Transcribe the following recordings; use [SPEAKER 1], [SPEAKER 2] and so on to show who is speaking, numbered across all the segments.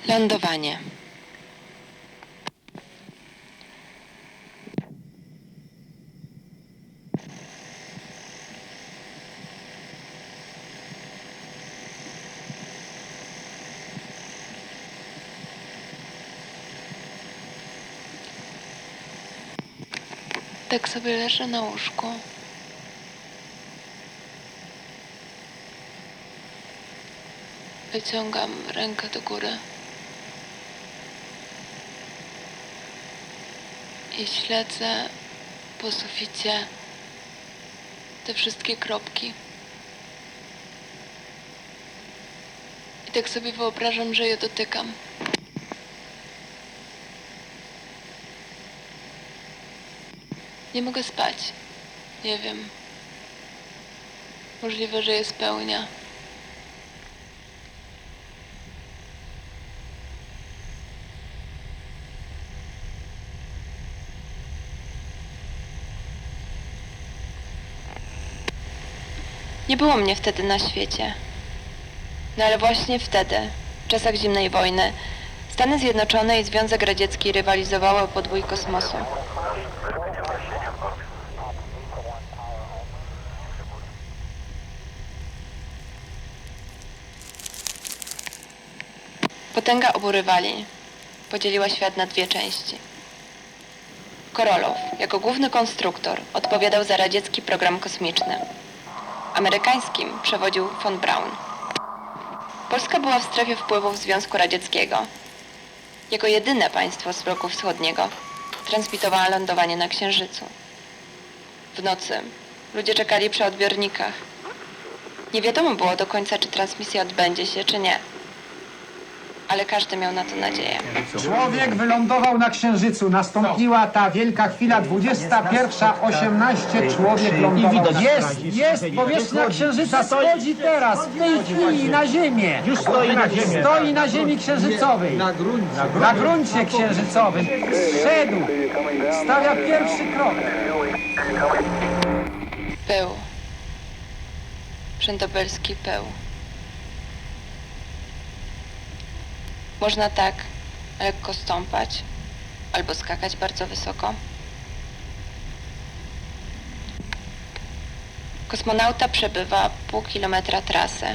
[SPEAKER 1] Lądowanie. Tak sobie leżę na łóżku. Wyciągam rękę do góry i śledzę po suficie te wszystkie kropki. I tak sobie wyobrażam, że je dotykam. Nie mogę spać. Nie wiem. Możliwe, że je spełnia. Nie było mnie wtedy na świecie. No ale właśnie wtedy, w czasach zimnej wojny, Stany Zjednoczone i Związek Radziecki rywalizowały o podbój kosmosu. Potęga obu rywali podzieliła świat na dwie części. Korolow, jako główny konstruktor, odpowiadał za radziecki program kosmiczny. Amerykańskim przewodził von Braun. Polska była w strefie wpływów Związku Radzieckiego. Jako jedyne państwo z bloku wschodniego transmitowała lądowanie na Księżycu. W nocy ludzie czekali przy odbiornikach. Nie wiadomo było do końca, czy transmisja odbędzie się, czy nie. Ale każdy miał na to nadzieję.
[SPEAKER 2] Człowiek wylądował na Księżycu. Nastąpiła ta wielka chwila. 21:18. Człowiek lądował. Jest! Powierzchnia Księżyca schodzi teraz, w tej chwili, na Ziemię.
[SPEAKER 3] Już stoi na ziemi.
[SPEAKER 2] Stoi na Ziemi księżycowej. Na gruncie księżycowym. Zszedł. Stawia pierwszy krok.
[SPEAKER 1] Pył. Wszędobylski pył. Można tak lekko stąpać albo skakać bardzo wysoko. Kosmonauta przebywa pół kilometra trasy.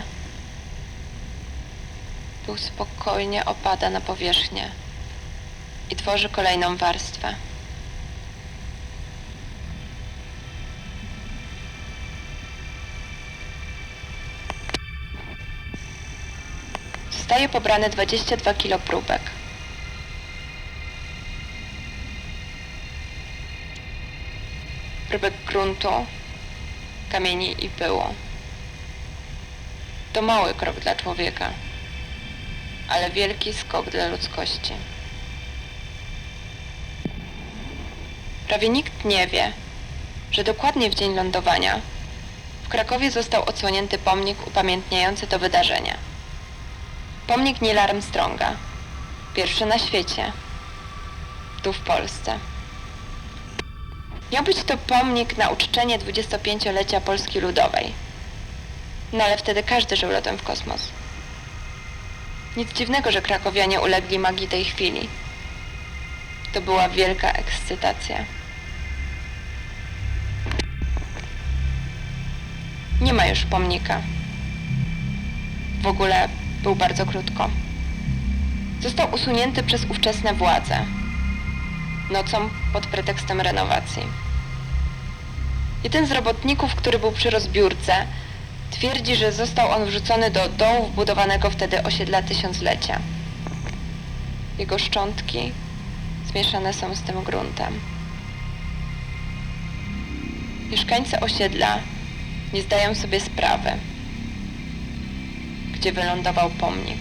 [SPEAKER 1] Pył spokojnie opada na powierzchnię i tworzy kolejną warstwę. Zostaje pobrane 22 kg próbek. Próbek gruntu, kamieni i pyłu. To mały krok dla człowieka, ale wielki skok dla ludzkości. Prawie nikt nie wie, że dokładnie w dzień lądowania w Krakowie został odsłonięty pomnik upamiętniający to wydarzenie. Pomnik Neila Armstronga, pierwszy na świecie, tu w Polsce. Miał być to pomnik na uczczenie 25-lecia Polski Ludowej. No ale wtedy każdy żył lotem w kosmos. Nic dziwnego, że krakowianie ulegli magii tej chwili. To była wielka ekscytacja. Nie ma już pomnika. W ogóle był bardzo krótko. Został usunięty przez ówczesne władze. Nocą pod pretekstem renowacji. Jeden z robotników, który był przy rozbiórce, twierdzi, że został on wrzucony do dołu wbudowanego wtedy osiedla Tysiąclecia. Jego szczątki zmieszane są z tym gruntem. Mieszkańcy osiedla nie zdają sobie sprawy, gdzie wylądował pomnik.